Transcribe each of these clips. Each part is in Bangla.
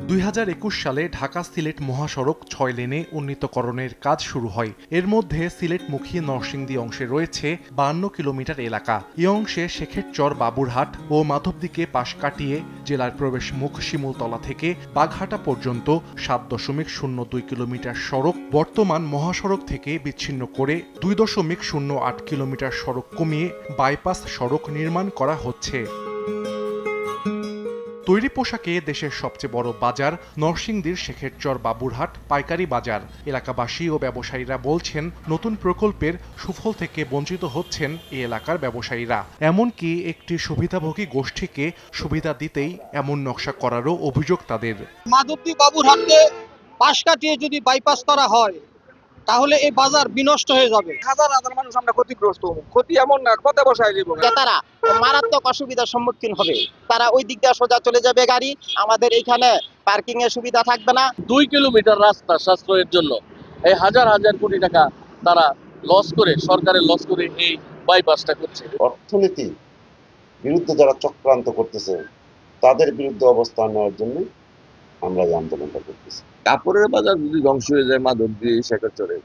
2021 সালে ঢাকা সিলেট মহাসড়ক 6 লেনে উন্নীতকরণের কাজ শুরু হয়। এর মধ্যে সিলেটমুখী নরসিংদী অংশে রয়েছে 52 কিলোমিটার এলাকা। এই অংশে শেখেরচর, বাবুরহাট ও মাধবদীকে পাশ কাটিয়ে জেলার প্রবেশ মুখ শিমুলতলা থেকে বাঘহাটা পর্যন্ত 7.02 কিলোমিটার সড়ক বর্তমান মহাসড়ক থেকে বিচ্ছিন্ন করে 2.08 কিলোমিটার সড়ক কমিয়ে বাইপাস সড়ক নির্মাণ করা হচ্ছে। তৈরি পোশাকে দেশের সবচেয়ে বড় বাজার নরসিংদীর শেখেরচর বাবুরহাট পাইকারি বাজার। এলাকাবাসী ও ব্যবসায়ীরা বলছেন, নতুন প্রকল্পের সুফল থেকে বঞ্চিত হচ্ছেন এই এলাকার ব্যবসায়ীরা। এমনকি একটি সুবিধাভোগী গোষ্ঠীকে সুবিধা দিতেই এমন নকশা করারও অভিযোগ তাদের। মাধবদী বাবুরহাটকে পাশ কাটিয়ে যদি বাইপাস করা হয় তাহলে এই বাজার বিনষ্ট হয়ে যাবে। হাজার হাজার মানুষ আমরা ক্ষতিগ্রস্ত। ক্ষতি এমন না, কত বসায় দিব, ক্রেতারা মারাত্মক অসুবিধার সম্মুখীন হবে। তারা ওই দিক দিয়ে সোজা চলে যাবে গাড়ি, আমাদের এইখানে পার্কিং এর সুবিধা থাকবে না। 2 কিলোমিটার রাস্তা সাশ্রয়ের জন্য এই হাজার হাজার কোটি টাকা তারা লস করে, সরকারের লস করে এই বাইপাসটা করছে। অর্থনীতি বিরুদ্ধে যারা চক্রান্ত করতেছে তাদের বিরুদ্ধে অবস্থান নেওয়ার জন্য আমরা এই আন্দোলনটা করতেছি। কাপড়ের বাজার যদি ধ্বংস হয়ে যায় মাধবদী শেখেরচরে,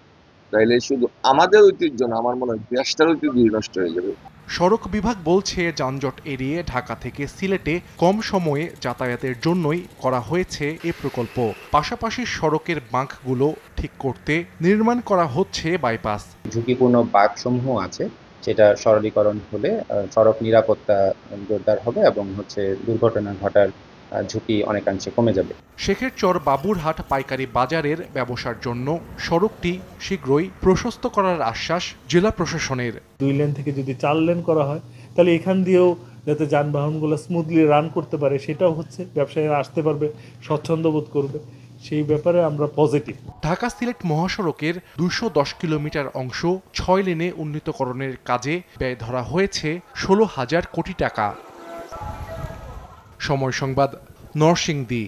তাইলে শুধু আমাদের ঐতিহ্য না, আমার মনে হয় দেশটার ঐতিহ্য নষ্ট হয়ে যাবে। সড়ক বিভাগ বলছে, যানজট এড়িয়ে ঢাকা থেকে সিলেটে কম সময়ে যাতায়াতের জন্যই করা হয়েছে এ প্রকল্প। পাশাপাশি সড়কের বাঁকগুলো ঠিক করতে নির্মাণ করা হচ্ছে বাইপাস। ঝুঁকিপূর্ণ বাঁকসমূহ আছে, সেটা সরলীকরণ হলে সড়ক নিরাপত্তা জোরদার হবে এবং দুর্ঘটনা ঘটার ঝুঁকি অনেকাংশে কমে যাবে। শেখেরচর বাবুরহাট পাইকারি বাজারের ব্যবসার জন্য সড়কটি শীঘ্রই প্রশস্ত করার আশ্বাস জেলা প্রশাসনের। 2 লেন থেকে যদি 4 লেন করা হয় তাহলে এখান দিয়েও যাতে যানবাহনগুলো স্মুথলি রান করতে পারে, সেটাও ব্যবসায়ীরা আসতে পারবে, স্বচ্ছন্দ বোধ করবে। সেই ব্যাপারে আমরা পজিটিভ। ঢাকা সিলেট মহাসড়কের 210 কিলোমিটার অংশ 6 লেনে উন্নীতকরণের কাজে ব্যয় ধরা হয়েছে 16,000 কোটি টাকা। সময় সংবাদ, নরসিংদী।